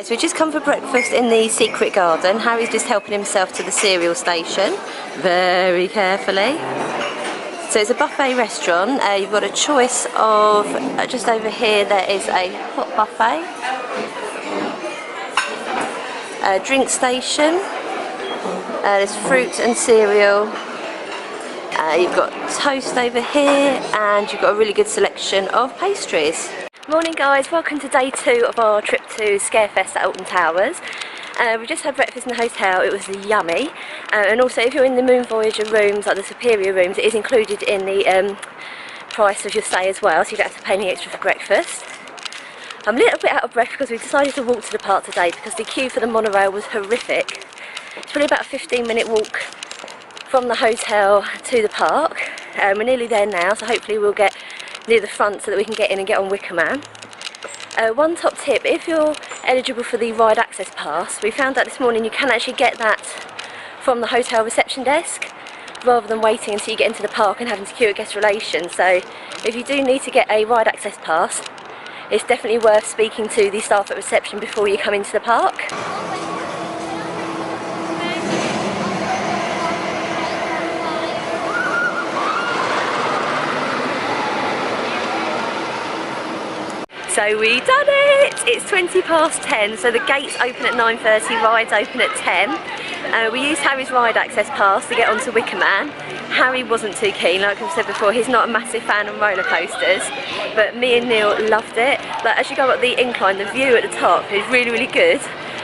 Right, so we just come for breakfast in the secret garden. Harry's just helping himself to the cereal station, very carefully. So it's a buffet restaurant. You've got a choice of, just over here there is a hot buffet, a drink station, there's fruit and cereal. You've got toast over here, and you've got a really good selection of pastries. Morning guys, welcome to day 2 of our trip to Scarefest at Alton Towers. We just had breakfast in the hotel, it was yummy. And also if you're in the Moon Voyager rooms, like the superior rooms, it is included in the price of your stay as well, so you don't have to pay any extra for breakfast. I'm a little bit out of breath because we decided to walk to the park today because the queue for the monorail was horrific. It's probably about a 15-minute walk from the hotel to the park. We're nearly there now, so hopefully we'll get near the front so that we can get in and get on Wickerman. One top tip, if you're eligible for the ride access pass, we found out this morning you can actually get that from the hotel reception desk rather than waiting until you get into the park and having to queue at guest relations. So if you do need to get a ride access pass, it's definitely worth speaking to the staff at reception before you come into the park. So we done it! It's 20 past 10, so the gates open at 9:30, rides open at 10. We used Harry's ride access pass to get onto Wickerman. Harry wasn't too keen, like I've said before, he's not a massive fan of roller coasters, but me and Neil loved it. Like, as you go up the incline, the view at the top is really, really good.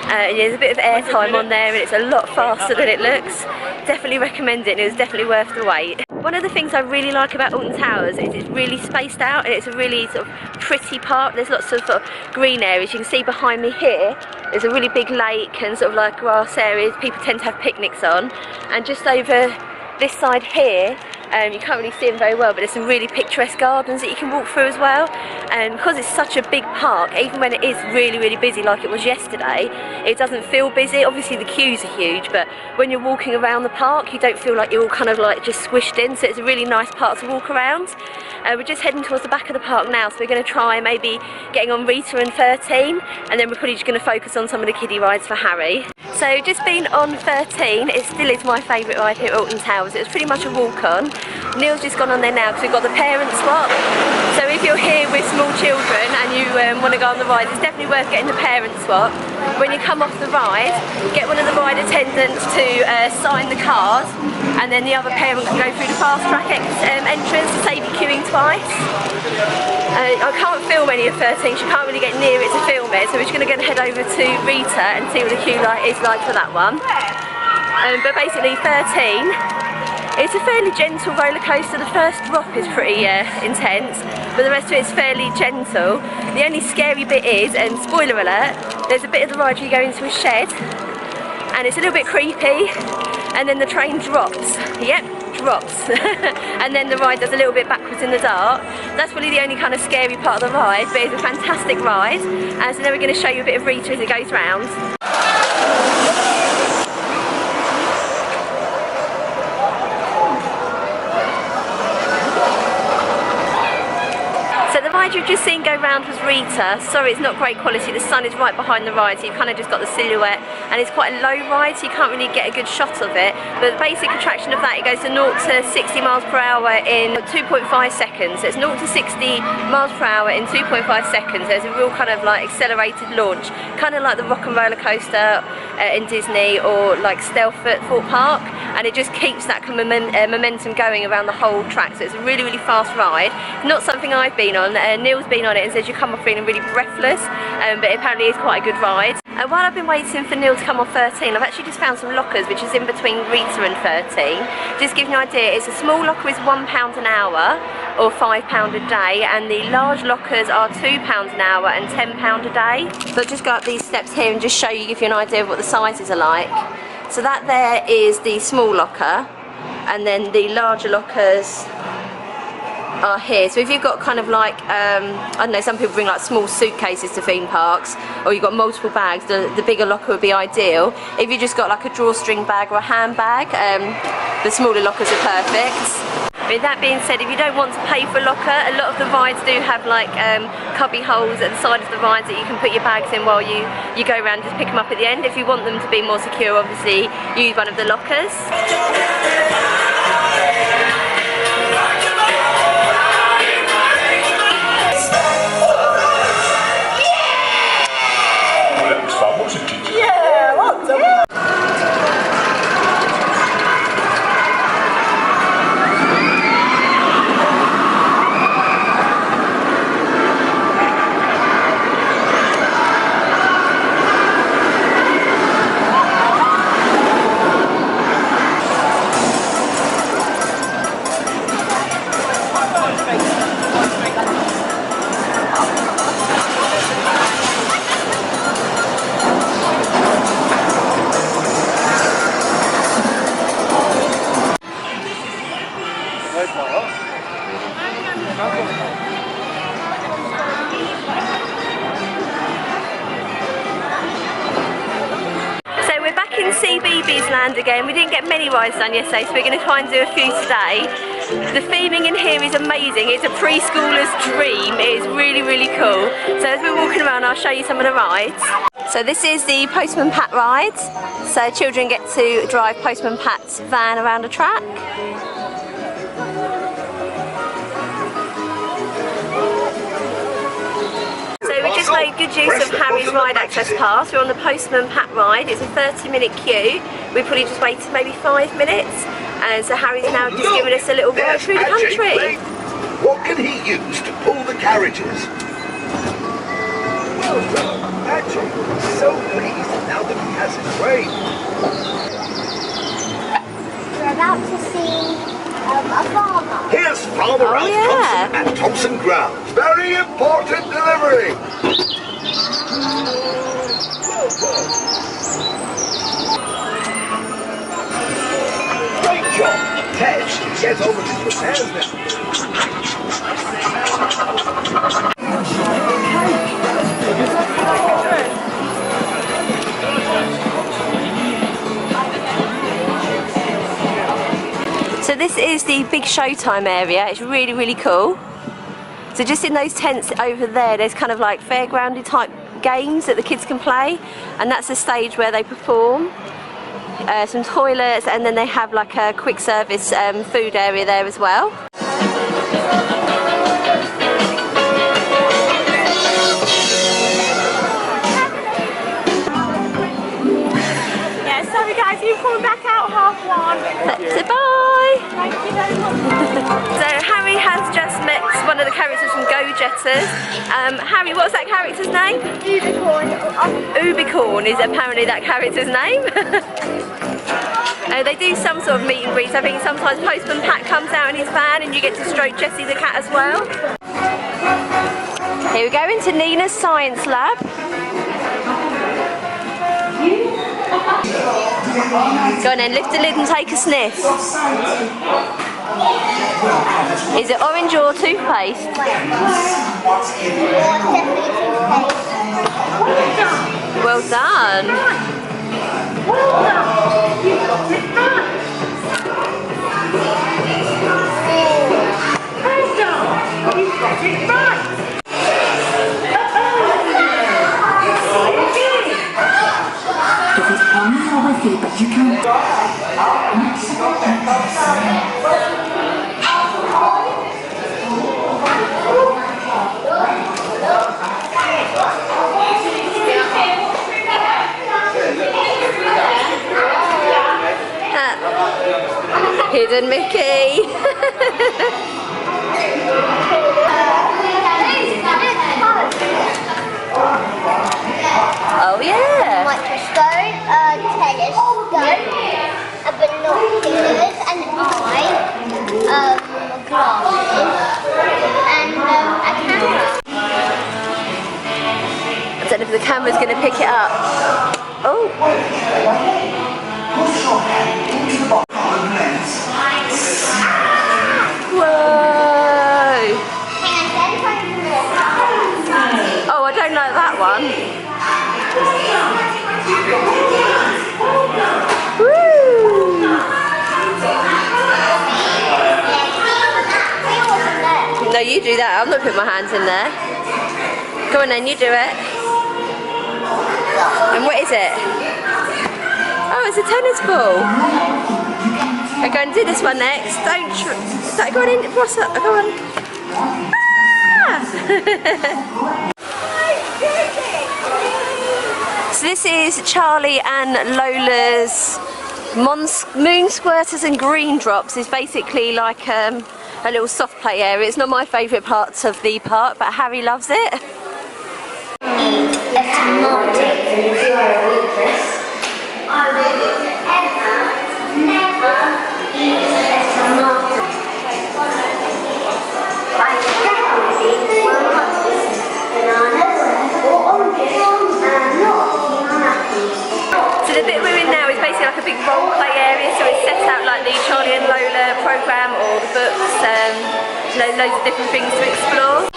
And there's a bit of airtime on there and it's a lot faster than it looks. Definitely recommend it, and it was definitely worth the wait. One of the things I really like about Alton Towers is it's really spaced out and it's a really sort of pretty park. There's lots of green areas. You can see behind me here there's a really big lake and sort of like grass areas people tend to have picnics on, and just over this side here you can't really see them very well, but there's some really picturesque gardens that you can walk through as well. And because it's such a big park, even when it is really, really busy like it was yesterday, it doesn't feel busy. Obviously the queues are huge, but when you're walking around the park you don't feel like you're all kind of like just squished in, so it's a really nice park to walk around. We're just heading towards the back of the park now, so we're going to try maybe getting on Rita and 13, and then we're probably just going to focus on some of the kiddie rides for Harry. So just been on 13, it still is my favourite ride here at Alton Towers. It was pretty much a walk on. Neil's just gone on there now because we've got the parent swap. So if you're here with small children and you want to go on the ride, it's definitely worth getting the parent swap. When you come off the ride, get one of the ride attendants to sign the card, and then the other parent can go through the fast track entrance to save you queuing twice. I can't film any of 13, she can't really get near it to film it, so we're just going to go and head over to Rita and see what the queue is like for that one. But basically 13, it's a fairly gentle roller coaster. The first drop is pretty intense, but the rest of it is fairly gentle. The only scary bit is, and spoiler alert, there's a bit of the ride where you go into a shed, and it's a little bit creepy, and then the train drops. Yep, drops. And then the ride does a little bit backwards in the dark. That's probably the only kind of scary part of the ride, but it's a fantastic ride. And so now we're going to show you a bit of Rita as it goes round. You've just seen go round was Rita. Sorry, it's not great quality. The sun is right behind the ride, so you've kind of just got the silhouette, and it's quite a low ride, so you can't really get a good shot of it. But the basic attraction of that, it goes to 0 to 60 miles per hour in 2.5 seconds. So it's 0 to 60 miles per hour in 2.5 seconds. There's a real kind of like accelerated launch, kind of like the Rock and Roller Coaster in Disney, or like Stealth at Thorpe Park, and it just keeps that momentum going around the whole track. So it's a really, really fast ride. Not something I've been on. Neil's been on it and says you come off feeling really breathless, but it apparently is quite a good ride. While I've been waiting for Neil to come off 13, I've actually just found some lockers which is in between Rita and 13. Just to give you an idea, it's a small locker is £1 an hour or £5 a day, and the large lockers are £2 an hour and £10 a day. So I'll just go up these steps here and just show you, give you an idea of what the sizes are like. So that there is the small locker, and then the larger lockers are here. So if you've got kind of like, I don't know, some people bring like small suitcases to theme parks, or you've got multiple bags, the bigger locker would be ideal. If you just got like a drawstring bag or a handbag, the smaller lockers are perfect. With that being said, if you don't want to pay for a locker, a lot of the rides do have like cubby holes at the side of the rides that you can put your bags in while you go around, just pick them up at the end. If you want them to be more secure, obviously use one of the lockers. Cbeebies land again. We didn't get many rides done yesterday, so we're going to try and do a few today. The theming in here is amazing. It's a preschooler's dream. It is really, really cool. So as we're walking around, I'll show you some of the rides. So this is the Postman Pat ride. So children get to drive Postman Pat's van around a track. We just made good use of Harry's ride access pass. We're on the Postman Pat ride. It's a 30-minute queue. We probably just waited maybe 5 minutes, and so Harry's now just giving us a little ride through the country. What can he use to pull the carriages? Well done, Patrick. So pleased now that he has his way. We're about to see a farmer. Here's Farmer Alton Thompson at Thompson Grounds. Very important delivery. Well done. Great job. Ted, get over to your hands now. So this is the big showtime area. It's really, really cool. So just in those tents over there, there's kind of like fairgroundy type games that the kids can play, and that's the stage where they perform. Some toilets, and then they have like a quick service food area there as well. Yeah, sorry guys, you've come back out 1:30. So bye! Thank you very much. So Harry has just met one of the characters from Go Jetters. Harry, what's that character's name? Unicorn. Ubicorn is apparently that character's name. They do some sort of meet and greets. I think sometimes Postman Pat comes out in his van and you get to stroke Jessie the cat as well. Here we go into Nina's science lab. Go on then, lift the lid and take a sniff. Is it orange or toothpaste? Well done. If it's on or with you, but you can. Hidden Mickey. Oh yeah. Microscope, telescope, binoculars, and glasses, and a camera. I don't know if the camera's going to pick it up. Oh. Whoa! Oh, I don't like that one. Woo! you do that. I'm not putting my hands in there. Go on then, you do it. And what is it? Oh, it's a tennis ball. Okay, go and do this one next. Don't go on in. What's up? Go on. Ah! So this is Charlie and Lola's Moon Squirters and Green Drops. It's basically like a little soft play area. It's not my favourite parts of the park, but Harry loves it. A tomato. I will never eat a tomato. I definitely will not eat bananas or oranges, and I'm not eating apples. So the bit we're in now is basically like a big role play area, so it's set out like the Charlie and Lola programme or the books, loads of different things to explore.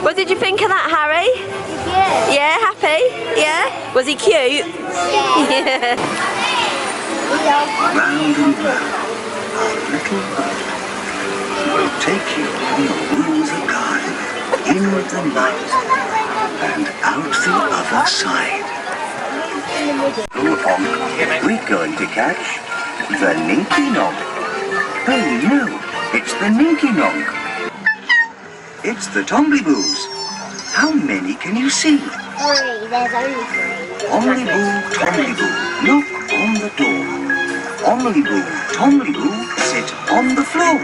What did you think of that, Harry? Yeah. Yeah, happy? Yeah? Was he cute? Yeah. Round and round, our little boat will take you on the wheels of time, in the night, and out the other side. Go on, we're going to catch the Ninky Nonk. Oh no, it's the Ninky Nonk. It's the Tombliboos. How many can you see? 3. There's only 3. Tombliboo, Tombliboo, knock on the door. Tombliboo, Tombliboo, sit on the floor.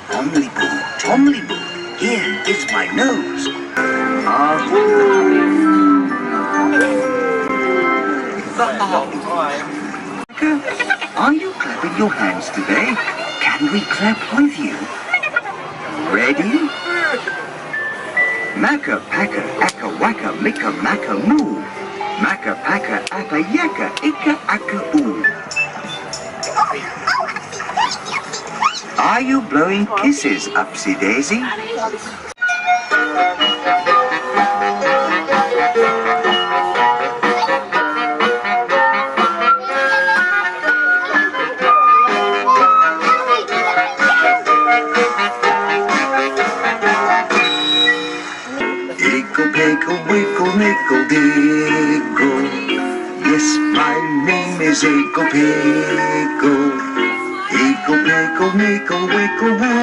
Tombliboo, Tombliboo, here is my nose. Are you clapping your hands today? Can we clap with you? Ready? Macca, packa, acca, wacka, micka, macca, moo. Macca, packa, acca, yakka, icka, acca, oo. Are you blowing kisses, Upsy Daisy? Wickle, nickle, dickle. Yes, my name is Ickle Pickle. Ickle, pickle, nickle, wickle, woo.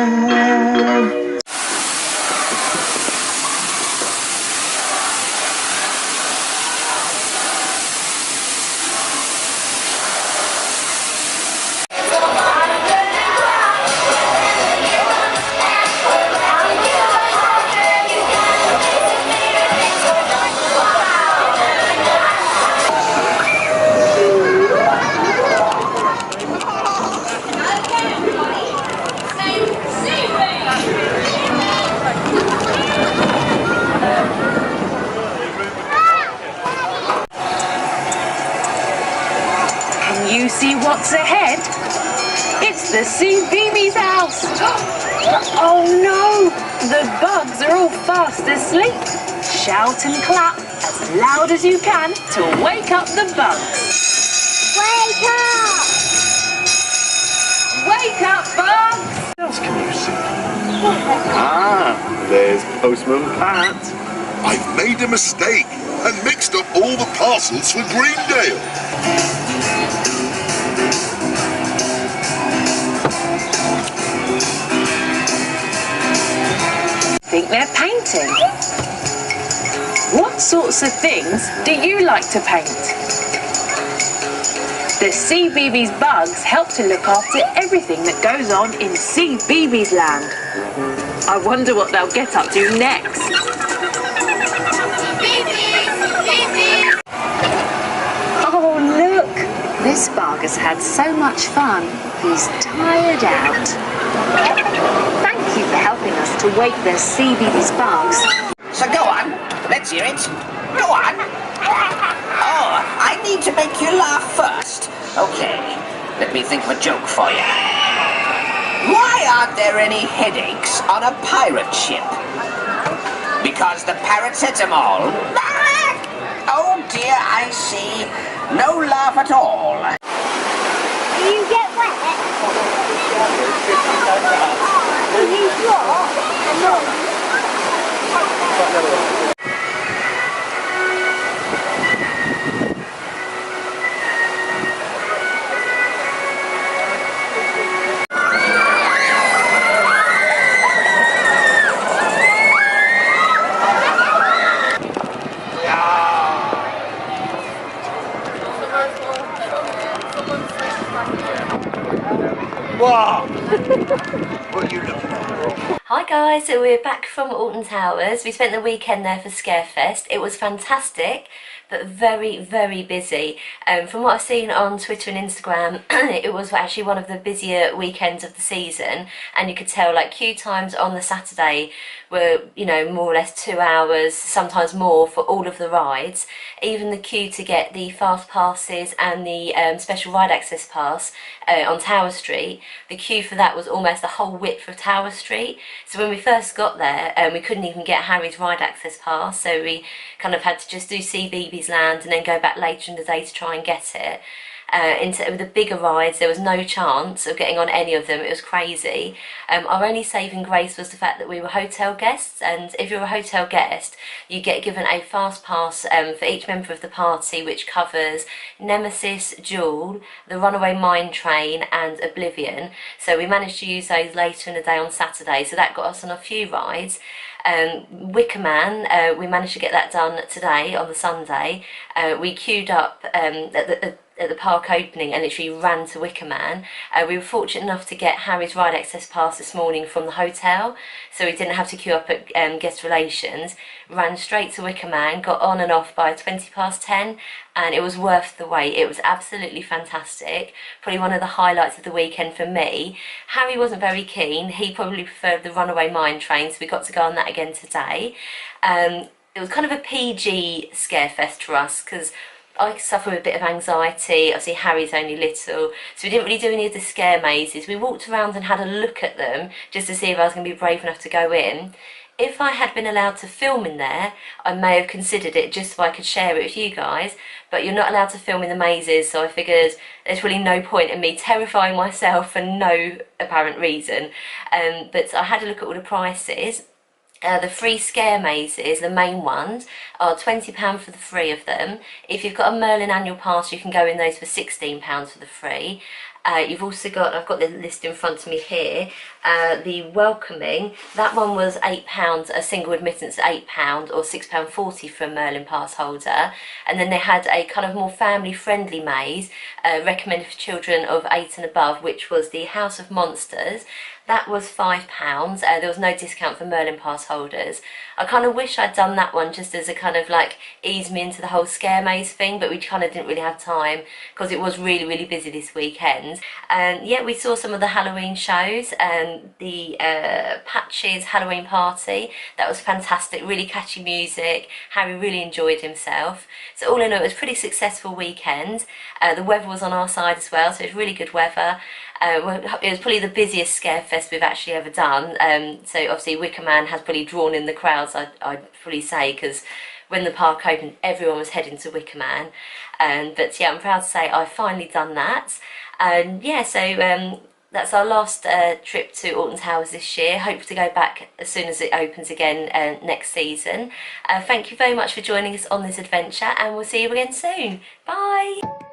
You see what's ahead? It's the Cbeebies house! Oh no! The bugs are all fast asleep! Shout and clap as loud as you can to wake up the bugs! Wake up! Wake up, bugs! What else can you see? Ah, there's Postman Pat. I've made a mistake and mixed up all the parcels for Greendale. Think they're painting? What sorts of things do you like to paint? The Cbeebies bugs help to look after everything that goes on in Cbeebies land. I wonder what they'll get up to next. Oh, look! This bug has had so much fun, he's tired out. Thank you for helping us to wake the Cbeebies bugs. So go on, let's hear it. Go on. Oh, I need to make you laugh first. Okay, let me think of a joke for you. Why aren't there any headaches on a pirate ship? Because the paracetamol. Oh dear, I see. No laugh at all. Do you get wet? Do you drop? No. Wow! What are you looking at? Hi guys, so we're back from Alton Towers. We spent the weekend there for Scarefest. It was fantastic, but very, very busy. From what I've seen on Twitter and Instagram, it was actually one of the busier weekends of the season, and you could tell like queue times on the Saturday were, you know, more or less 2 hours, sometimes more for all of the rides. Even the queue to get the fast passes and the special ride access pass on Tower Street, the queue for that was almost the whole width of Tower Street. So when we first got there, we couldn't even get Harry's ride access pass, so we kind of had to just do Cbeebies Land and then go back later in the day to try and get it. Into the bigger rides, there was no chance of getting on any of them. It was crazy. Our only saving grace was the fact that we were hotel guests, and if you're a hotel guest, you get given a fast pass for each member of the party, which covers Nemesis, Jewel, the Runaway Mine Train and Oblivion. So we managed to use those later in the day on Saturday, so that got us on a few rides. Wickerman, we managed to get that done today on the Sunday. We queued up at the park opening and literally ran to Wickerman. We were fortunate enough to get Harry's ride access pass this morning from the hotel, so we didn't have to queue up at guest relations. Ran straight to Wickerman, got on and off by 10:20, and it was worth the wait. It was absolutely fantastic. Probably one of the highlights of the weekend for me. Harry wasn't very keen. He probably preferred the Runaway Mine Train, so we got to go on that again today. It was kind of a PG Scarefest for us because I suffer with a bit of anxiety. Obviously Harry's only little, so we didn't really do any of the scare mazes. We walked around and had a look at them just to see if I was going to be brave enough to go in. If I had been allowed to film in there, I may have considered it just so I could share it with you guys, but you're not allowed to film in the mazes, so I figured there's really no point in me terrifying myself for no apparent reason. But I had a look at all the prices. The free scare mazes, the main ones, are £20 for the free of them. If you've got a Merlin annual pass, you can go in those for £16 for the free. You've also got, I've got the list in front of me here, the Welcoming, that one was £8, a single admittance at £8 or £6.40 for a Merlin pass holder. And then they had a kind of more family friendly maze, recommended for children of 8 and above, which was the House of Monsters. That was £5. There was no discount for Merlin pass holders. I kind of wish I'd done that one just as a kind of like ease me into the whole scare maze thing, but we kind of didn't really have time because it was really, really busy this weekend. And yeah, we saw some of the Halloween shows and the Patches Halloween party. That was fantastic, really catchy music. Harry really enjoyed himself. So all in all, it was a pretty successful weekend. The weather was on our side as well, so it was really good weather. It was probably the busiest Scarefest we've actually ever done. So obviously Wickerman has probably drawn in the crowds, I'd probably say, because when the park opened, everyone was heading to Wickerman. But yeah, I'm proud to say I've finally done that. And yeah, so that's our last trip to Alton Towers this year. Hope to go back as soon as it opens again next season. Thank you very much for joining us on this adventure, and we'll see you again soon. Bye!